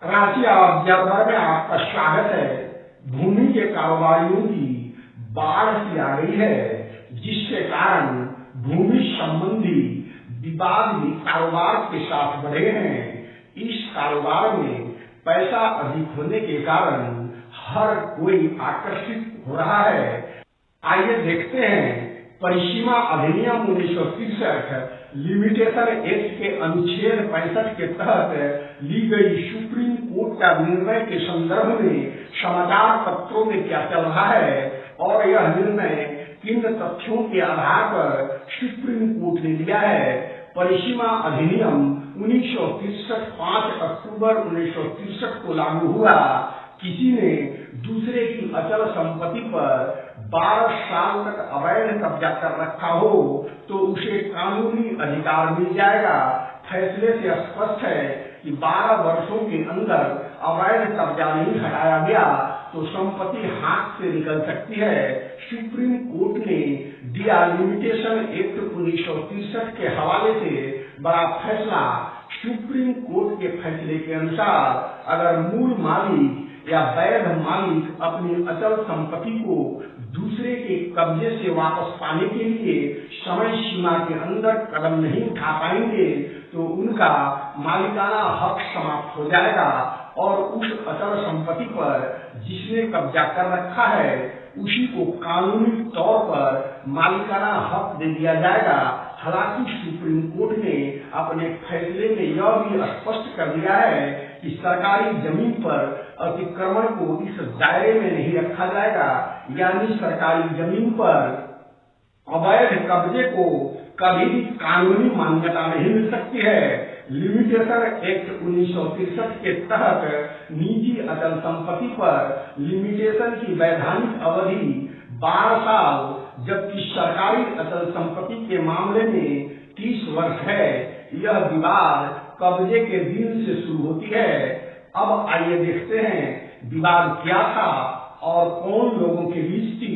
Ranchi observer में आपका स्वागत है। भूमि के कारोबारियों की बाढ़ सी आ गई है, जिसके कारण भूमि संबंधी विवाद भी कारोबार के साथ बढ़े हैं। इस कारोबार में पैसा अधिक होने के कारण हर कोई आकर्षित हो रहा है। आइए देखते हैं परिसीमा अधिनियम 1963 लिमिटेशन एक्ट के अनुच्छेद 65 के तहत ली गई सुप्रीम कोर्ट का निर्णय के संदर्भ में समाचार पत्रों में क्या चल रहा है और यह निर्णय किन तथ्यों के आधार पर सुप्रीम कोर्ट ने लिया है। परिसीमा अधिनियम 1963 5 अक्टूबर 1963 को लागू हुआ। किसी ने दूसरे की अचल संपत्ति पर 12 साल तक अवैध कब्जा कर रखा हो तो उसे कानूनी अधिकार मिल जाएगा। फैसले से स्पष्ट है कि 12 वर्षों के अंदर अवैध कब्जा नहीं हटाया गया तो संपत्ति हाथ से निकल सकती है। सुप्रीम कोर्ट ने दिया लिमिटेशन एक्ट 1963 के हवाले से बड़ा फैसला। सुप्रीम कोर्ट के फैसले के अनुसार अगर मूल मालिक या वैध मालिक अपनी अचल संपत्ति को दूसरे के कब्जे से वापस पाने के लिए समय सीमा के अंदर कदम नहीं उठा पाएंगे तो उनका मालिकाना हक समाप्त हो जाएगा और उस अचल संपत्ति पर जिसने कब्जा कर रखा है उसी को कानूनी तौर पर मालिकाना हक दे दिया जाएगा। हालांकि सुप्रीम कोर्ट ने अपने फैसले में यह भी स्पष्ट कर दिया है कि सरकारी जमीन पर अतिक्रमण को इस दायरे में नहीं रखा जाएगा, यानी सरकारी जमीन पर अवैध कब्जे को कभी भी कानूनी मान्यता नहीं मिल सकती है। लिमिटेशन एक्ट 1963 के तहत निजी अचल संपत्ति पर लिमिटेशन की वैधानिक अवधि 12 साल जबकि सरकारी अचल संपत्ति के मामले में 30 वर्ष है। यह विवाद कब्जे के दिन से शुरू होती है। अब आइए देखते हैं विवाद क्या था और कौन लोगों के बीच थी,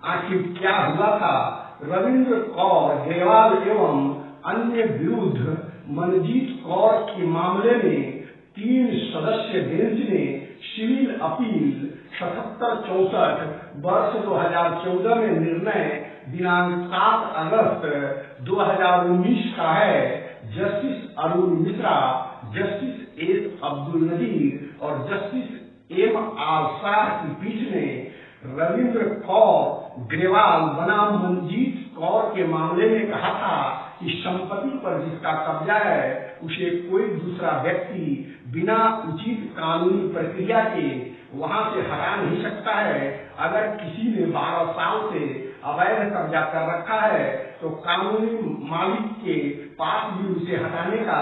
आखिर क्या हुआ था। रविंद्र कौर ग्रेवाल एवं अन्य विरुद्ध मनजीत कौर के मामले में 3 सदस्य बेंच ने सिविल अपील 7764 वर्ष 2014 में निर्णय दिनांक 7 अगस्त 2019 का है। Justice Arun Mishra, justice S Abdul Nazeer और जस्टिस एम आर शाह की पीठ ने रविंद्र कौर ग्रेवाल बनाम मनजीत कौर के मामले में कहा था कि संपत्ति पर जिसका कब्जा है उसे कोई दूसरा व्यक्ति बिना उचित कानूनी प्रक्रिया के वहां से हटा नहीं सकता है। अगर किसी ने 12 साल से अवैध कब्जा कर रखा है तो कानूनी मालिक के पास भी उसे हटाने का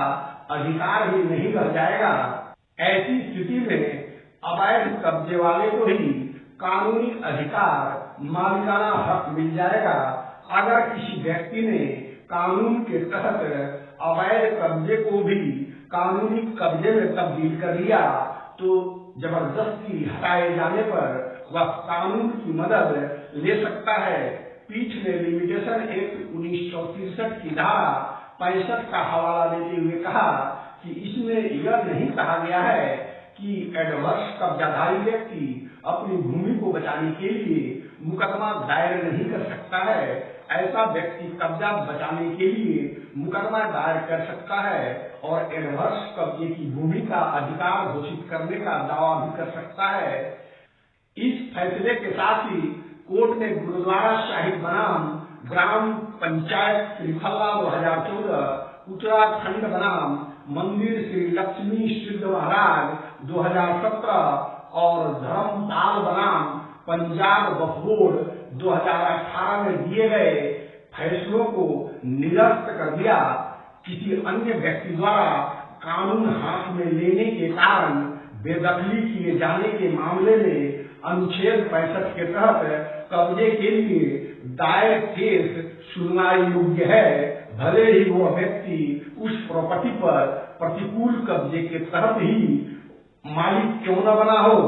अधिकार ही नहीं रह जाएगा। ऐसी स्थिति में अवैध कब्जे वाले को ही कानूनी अधिकार मालिकाना हक मिल जाएगा। अगर किसी व्यक्ति ने कानून के तहत अवैध कब्जे को भी कानूनी कब्जे में तब्दील कर लिया तो जबरदस्ती हटाए जाने पर वह कानून की मदद ले सकता है। पीठ ने लिमिटेशन एक्ट 1963 की धारा 65 का हवाला देते हुए कहा कि इसमें यह नहीं कहा गया है कि एडवर्स कब्जाधारी व्यक्ति अपनी भूमि को बचाने के लिए मुकदमा दायर नहीं कर सकता है। ऐसा व्यक्ति कब्जा बचाने के लिए मुकदमा दायर कर सकता है और एडवर्स कब्जे की भूमि का अधिकार घोषित करने का दावा भी कर सकता है। इस फैसले के साथ ही कोर्ट ने गुरुद्वारा साहिब बनाम ग्राम पंचायत श्रीफला 2014, उत्तराखंड बनाम मंदिर श्री लक्ष्मी सिद्ध महाराज 2017 और धर्मपाल बनाम पंजाब वक्फ बोर्ड 2018 में दिए गए फैसलों को निरस्त कर दिया। किसी अन्य व्यक्ति द्वारा कानून हाथ में लेने के कारण बेदखली किए जाने के मामले में अनुच्छेद 65 के तहत कब्जे के लिए दायर केस सुनवाई योग्य है, भले ही वो व्यक्ति उस प्रॉपर्टी पर प्रतिकूल कब्जे के तहत ही मालिक क्यों न बना हो।